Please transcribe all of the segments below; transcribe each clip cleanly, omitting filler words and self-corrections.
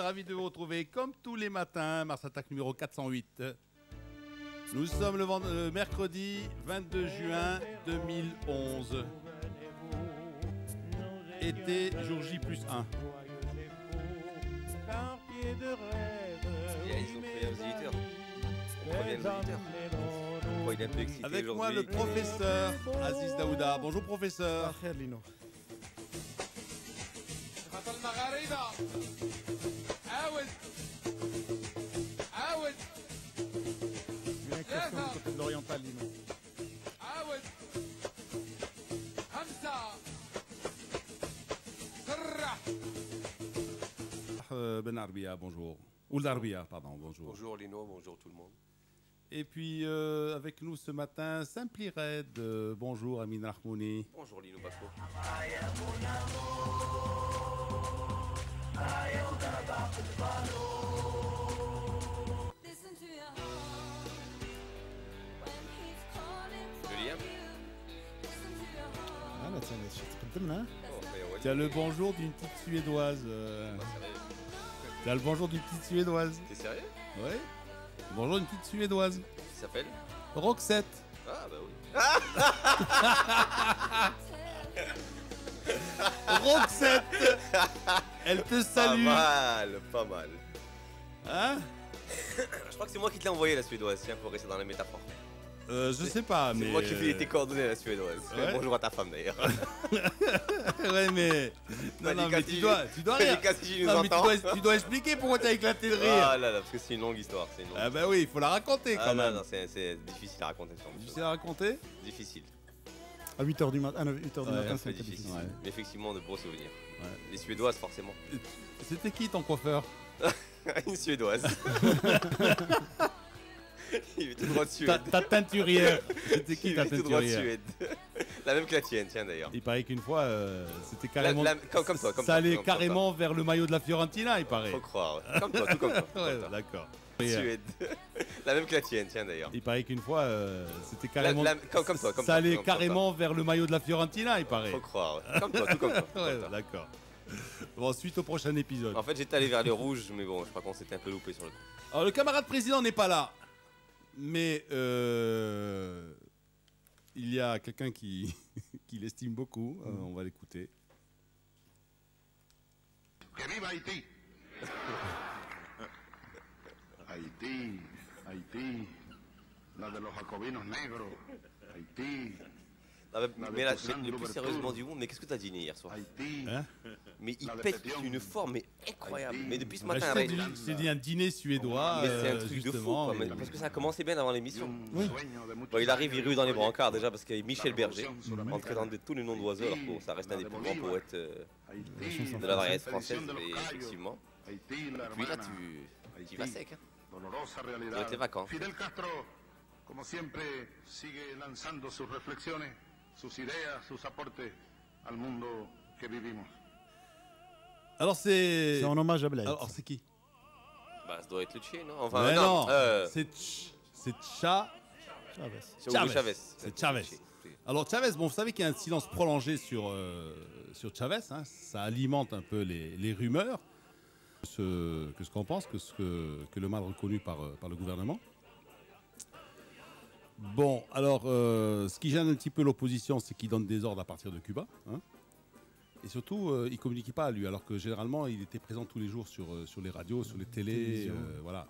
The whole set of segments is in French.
ravi de vous retrouver comme tous les matins, Mars Attack numéro 408. Nous sommes le mercredi 22 juin 2011. Été, jour J plus 1. Ils ont pris un visiteur. On prévient le visiteur. Oh, il est un peu excité Avec moi aujourd'hui. le professeur Aziz Daouda. Bonjour professeur. l'oriental, Lino. Ben Arbia, bonjour. Ould Arbia, pardon, bonjour. Bonjour Lino, bonjour tout le monde. Et puis avec nous ce matin, Simply Red. Bonjour Amin Rahmouni. Bonjour Lino Pasco. Julien. أنا تقدمنا. Tiens le bonjour d'une petite Suédoise. Tiens le bonjour d'une petite Suédoise. T'es sérieux? Oui. Bonjour d'une petite Suédoise. Qui s'appelle? Roxette. Ah bah oui. Roxette. Elle te salue. Pas mal. Hein? Je crois que c'est moi qui te l'ai envoyé la suédoise, tiens, pour rester dans la métaphore. Je sais pas, mais. C'est moi qui ai tes coordonnées à la suédoise. Ouais. Bonjour à ta femme d'ailleurs. Ouais, mais. Non, non, mais tu dois rire. Si je nous Non, mais entends. tu dois expliquer pourquoi t'as éclaté de rire. Ah là là, parce que c'est une longue histoire. C'est une longue Ah bah oui, il faut la raconter quand Ah non, même. non, c'est difficile à raconter. ça, Tu sais la raconter? Difficile. À 8h du matin, 8h du Ouais, matin, Un c'est peu un peu difficile. difficile. Ouais. Mais effectivement, de beaux souvenirs. Ouais. Les suédoises, forcément. C'était qui ton coiffeur? Une suédoise. Il est tout droit de Suède. Ta teinturière. C'était qui Il ta est tout droit de teinturière? Suède. La même que la tienne, tiens d'ailleurs. Il paraît qu'une fois, c'était carrément. Comme toi, comme ça allait comme carrément vers le maillot de la Fiorentina, il paraît. Faut croire. Ouais. Comme toi, tout comme toi. Ouais, d'accord. Suède. La même que la tienne, tiens d'ailleurs. Il paraît qu'une fois, c'était carrément. Comme toi, comme ça allait comme carrément vers le maillot de la Fiorentina, il paraît. Faut croire. Ouais. Comme toi, tout comme toi. Ouais, d'accord. Bon, suite au prochain épisode. En fait, j'étais allé vers les rouges, mais bon, je crois qu'on s'était un peu loupé sur le coup. Alors, le camarade président n'est pas là. Mais il y a quelqu'un qui l'estime beaucoup. On va l'écouter. ¡Que viva Haití! Haití, Haití, la de los jacobinos negros, Haití, Mais là, le plus sérieusement du monde, mais qu'est-ce que t'as dîné hier soir? Haití. Hein? Mais il pète une forme mais incroyable. Mais depuis ce matin, Je t'ai dit un dîner suédois. mais c'est un truc de fou, justement, quoi, parce que ça a commencé bien avant l'émission. Oui. Bon, il arrive, il rue dans les brancards déjà parce qu'il y a Michel Berger, entré dans tous les noms d'oiseaux, alors que ça reste un des plus grands poètes de la variété française, et effectivement. Et puis là, tu vas sec, hein. Dolorosa Ça doit être les realidad. vacances. Fidel Castro, como siempre, sigue lanzando sus reflexiones, sus ideas, sus aportes al mundo que vivimos. Alors c'est. C'est en hommage à Blaise. Alors c'est qui? Bah, ça doit être le Tché, non? Enfin, Mais non, c'est c'est Chavez. Hugo Chavez. C'est Chavez. Alors Chavez, bon, vous savez qu'il y a un silence prolongé sur Chavez. Hein, ça alimente un peu les rumeurs. Que ce qu'on pense, que le mal reconnu par le gouvernement. Bon, alors, ce qui gêne un petit peu l'opposition, c'est qu'il donne des ordres à partir de Cuba. Hein, et surtout, il ne communiquait pas à lui, alors que généralement, il était présent tous les jours sur les radios, sur les télés. Voilà.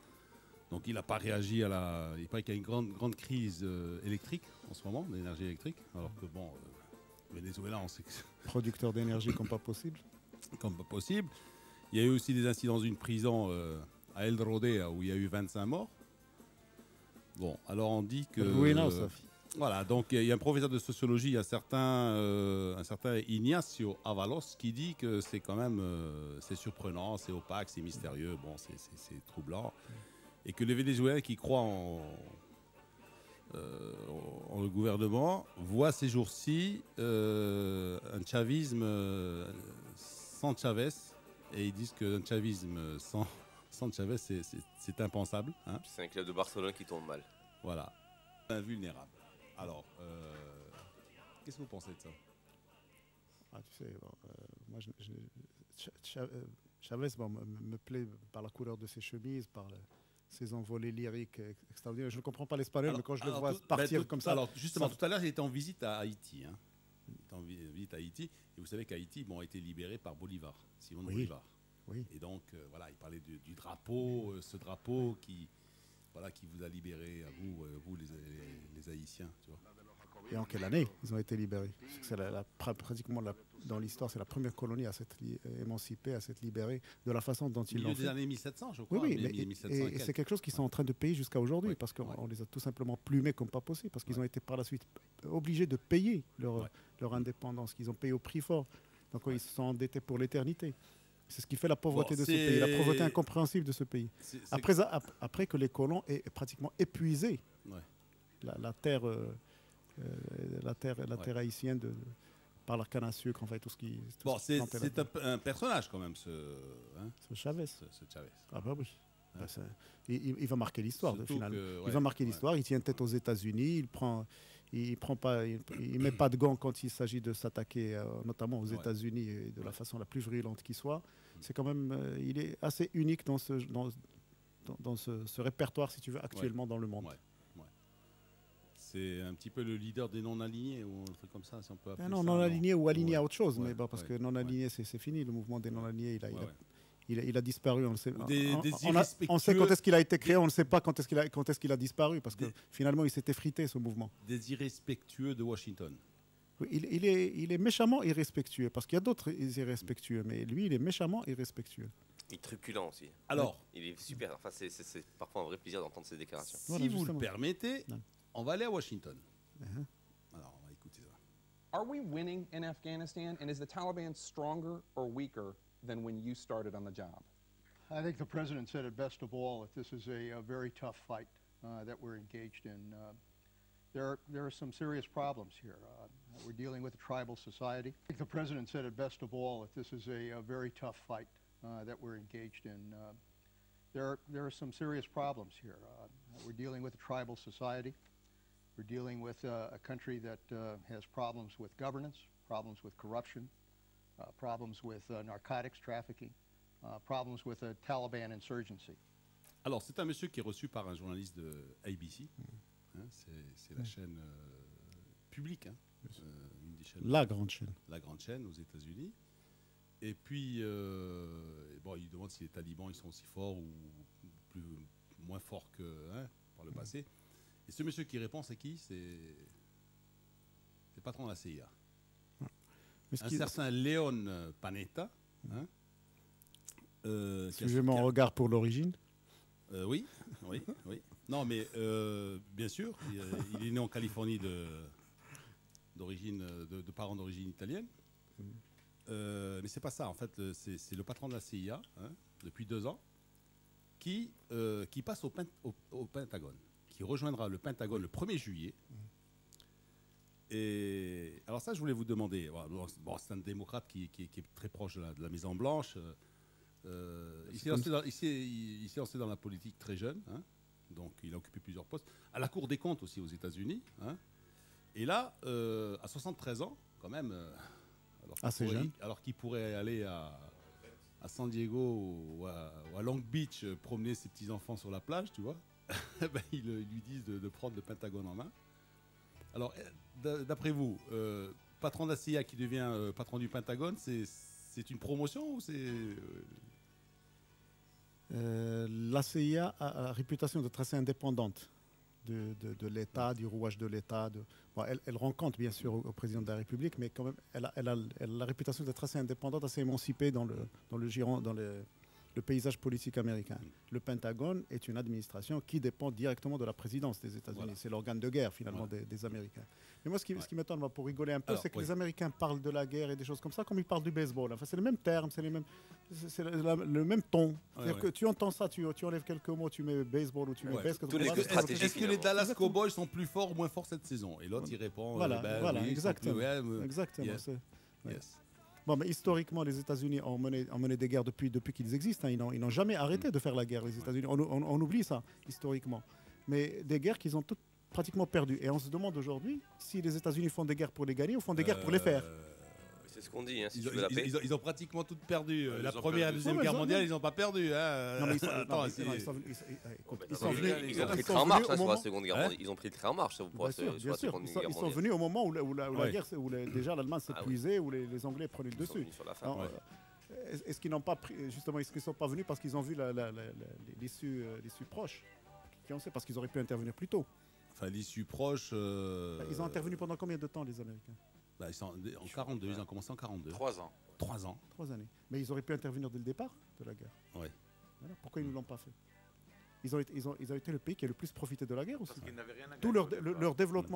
Donc, il n'a pas réagi il paraît qu'il y a une grande crise électrique en ce moment, d'énergie électrique. Alors que, bon, Venezuela, on sait que Producteur d'énergie comme pas possible. comme pas possible. Il y a eu aussi des incidents dans une prison à El Rodea où il y a eu 25 morts. Bon, alors on dit que... voilà, donc il y a un professeur de sociologie, un certain Ignacio Avalos, qui dit que c'est quand même c'est surprenant, c'est opaque, c'est mystérieux, bon, c'est troublant. Et que les Vénézuéliens qui croient en le gouvernement voient ces jours-ci un chavisme sans Chavez. Et ils disent qu'un chavisme sans Chavez, c'est impensable. Hein, C'est un club de Barcelone qui tourne mal. voilà. Invulnérable. Alors, qu'est-ce que vous pensez de ça? Ah, tu sais, bon, moi, Chavez me plaît par la couleur de ses chemises, par ses envolées lyriques extraordinaires. Je ne comprends pas l'espagnol, mais quand je le vois partir comme ça... Alors justement, tout à l'heure, il était en visite à Haïti. Hein. Il était en visite à Haïti. Et vous savez qu'Haïti a été libéré par Bolivar, Simon Bolivar. Oui. Et donc, voilà, il parlait du drapeau, ce drapeau qui vous a libéré, à vous les Haïtiens. Tu vois. Et en quelle année ils ont été libérés? C'est pratiquement dans l'histoire, c'est la première colonie à s'être émancipée, à s'être libérée de la façon dont ils l'ont fait. Milieu des années 1700, je crois. Oui, et c'est quelque chose qu'ils sont en train de payer jusqu'à aujourd'hui, parce qu'on les a tout simplement plumés comme pas possible, parce qu'ils ont été par la suite obligés de payer leur indépendance, qu'ils ont payé au prix fort. Donc ils se sont endettés pour l'éternité. C'est ce qui fait la pauvreté de ce pays, la pauvreté incompréhensible de ce pays. Après que les colons aient pratiquement épuisé la terre haïtienne par la canne à sucre, en fait, tout ce qui... c'est un personnage quand même, ce Chavez. Ce Chavez. Ah bah oui. Bah, il va marquer l'histoire, finalement. Il va marquer l'histoire, il tient tête aux États-Unis, il met pas de gants quand il s'agit de s'attaquer notamment aux États-Unis de la façon la plus virulente qui soit. C'est quand même, il est assez unique dans ce répertoire, si tu veux, actuellement dans le monde. C'est un petit peu le leader des non-alignés ou un truc comme ça, si on peut appeler ça. Non, non-alignés ou alignés à autre chose, mais parce que non-alignés, c'est fini. Le mouvement des non-alignés, il a disparu. On sait quand est-ce qu'il a été créé, on ne sait pas quand est-ce qu'il a disparu, parce que finalement, il s'est effrité, ce mouvement. Des irrespectueux de Washington. Oui, il est méchamment irrespectueux, parce qu'il y a d'autres irrespectueux, mais lui, il est méchamment irrespectueux. Il est truculent aussi. Alors, il est super. Enfin, c'est parfois un vrai plaisir d'entendre ses déclarations. Si vous le permettez, on va aller à Washington. Alors, on va écouter ça. Are we winning in Afghanistan, and is the Taliban stronger or weaker than when you started on the job? I think the president said it best of all, that this is a very tough fight that we're engaged in. There are some serious problems here. We're dealing with a tribal society. I think the president said it best of all, that this is a very tough fight that we're engaged in. There are some serious problems here. We're dealing with a tribal society. We're dealing with a country that has problems with governance, problems with corruption, problems with narcotics trafficking, problems with a Taliban insurgency. Alors, c'est un monsieur qui est reçu par un journaliste de ABC. Hein, c'est la chaîne publique, hein, une des chaînes, la grande chaîne. La grande chaîne aux États-Unis. Et puis, il demande si les talibans ils sont aussi forts ou moins forts que par le passé. Et ce monsieur qui répond, c'est qui? C'est le patron de la CIA. Un certain Leon Panetta. Hein, Suivez mon regard pour l'origine. Oui. Non, mais bien sûr, il est né en Californie de parents d'origine italienne. Mais c'est pas ça, en fait, c'est le patron de la CIA, depuis 2 ans, qui passe au Pentagone, qui rejoindra le Pentagone le 1er juillet. Et alors ça, je voulais vous demander, c'est un démocrate qui est très proche de la Maison-Blanche. Il s'est lancé dans la politique très jeune, donc il a occupé plusieurs postes. À la Cour des comptes aussi aux États-Unis. Et là, à 73 ans, quand même, alors qu'il pourrait aller à San Diego ou à Long Beach promener ses petits-enfants sur la plage, tu vois, ils lui disent de prendre le Pentagone en main. Alors, d'après vous, patron de la CIA qui devient patron du Pentagone, c'est une promotion ou c'est... La CIA a la réputation d'être assez indépendante de l'État, du rouage de l'État. Elle rend compte, bien sûr, au président de la République, mais quand même, elle a la réputation d'être assez indépendante, assez émancipée dans le paysage politique américain. Le Pentagone est une administration qui dépend directement de la présidence des États-Unis. Voilà. C'est l'organe de guerre, finalement, des Américains. Mais moi, ce qui m'étonne, pour rigoler un peu, c'est que les Américains parlent de la guerre et des choses comme ça, comme ils parlent du baseball. Enfin, c'est les mêmes termes, c'est le même ton. C'est-à-dire que tu entends ça, tu enlèves quelques mots, tu mets baseball ou tu mets basket. Est-ce que les Dallas Cowboys sont plus forts ou moins forts cette saison? Et l'autre, il répond... Voilà, exactement. Exactement. Yes. Bon, mais historiquement, les États-Unis ont mené des guerres depuis qu'ils existent. Ils n'ont jamais arrêté de faire la guerre, les États-Unis. On oublie ça, historiquement. Mais des guerres qu'ils ont toutes pratiquement perdues. Et on se demande aujourd'hui si les États-Unis font des guerres pour les gagner ou font des guerres pour les faire. C'est ce qu'on dit. Hein, si ils, tu veux la paix. ils ont pratiquement toutes perdu. La première et la deuxième guerre mondiale, ils n'ont pas perdu. Hein. Non, mais ils ont pris le train en marche sur la Seconde Guerre mondiale. Ils ont pris le train en marche sur la Seconde Guerre mondiale. Ils sont venus au moment où la guerre, où déjà l'Allemagne s'épuisait, où les Anglais prenaient le dessus. Est-ce qu'ils n'ont pas pris, justement, est-ce qu'ils ne sont pas venus parce qu'ils ont vu l'issue proche, parce qu'ils auraient pu intervenir plus tôt? Enfin, l'issue proche. Ils ont intervenu pendant combien de temps, les Américains? En 42, ils ont commencé en 42. 3 ans. 3 ans. 3 années. Mais ils auraient pu intervenir dès le départ de la guerre. Oui. Voilà. Pourquoi ils ne l'ont pas fait? Ils ont été le pays qui a le plus profité de la guerre aussi. Parce qu'ils n'avaient rien à Tout gagner.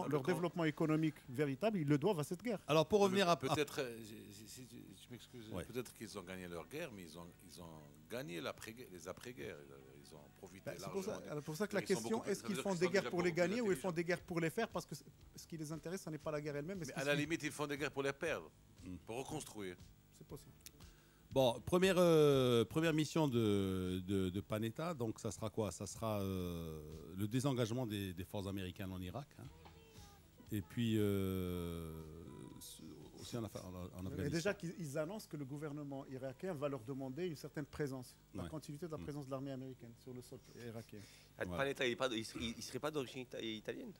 leur développement économique véritable, ils le doivent à cette guerre. Alors pour revenir à... Peut-être, je m'excuse, peut-être qu'ils ont gagné leur guerre, mais ils ont gagné les après-guerres. Ils ont profité largement. C'est pour ça que la question, est-ce qu'ils font des guerres pour les gagner ou ils font des guerres pour les faire? Parce que ce qui les intéresse, ce n'est pas la guerre elle-même. Mais à la limite, ils font des guerres pour les perdre, pour reconstruire. C'est possible. Bon, première mission de Panetta, donc ça sera quoi? Ça sera le désengagement des forces américaines en Irak. Hein. Et puis aussi en Afghanistan. Et déjà qu'ils annoncent que le gouvernement irakien va leur demander une certaine présence, la continuité de la présence de l'armée américaine sur le sol irakien. Panetta, il ne serait pas d'origine italienne?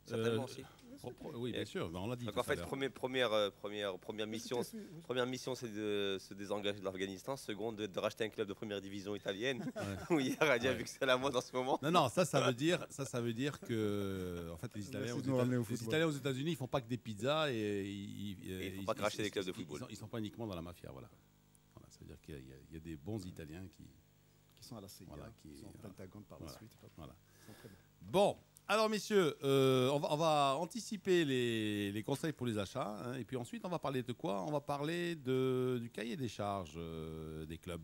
Certainement aussi. Oui, bien sûr. Ben, on l'a dit. Donc en fait, première mission, c'est de se désengager de l'Afghanistan. Seconde, de racheter un club de première division italienne. Où il y a vu que c'est la mode en ce moment. Non, ça veut dire que en fait les Italiens aux États-Unis, ils font pas que des pizzas et ils font pas que racheter des clubs de football. Ils sont pas uniquement dans la mafia, voilà. Ça veut dire qu'il y a des bons Italiens qui sont à la CIA, qui sont au Pentagone par la suite. Voilà. Bon. Alors, messieurs, on va anticiper les conseils pour les achats. Hein, et puis ensuite, on va parler de quoi? On va parler du cahier des charges des clubs.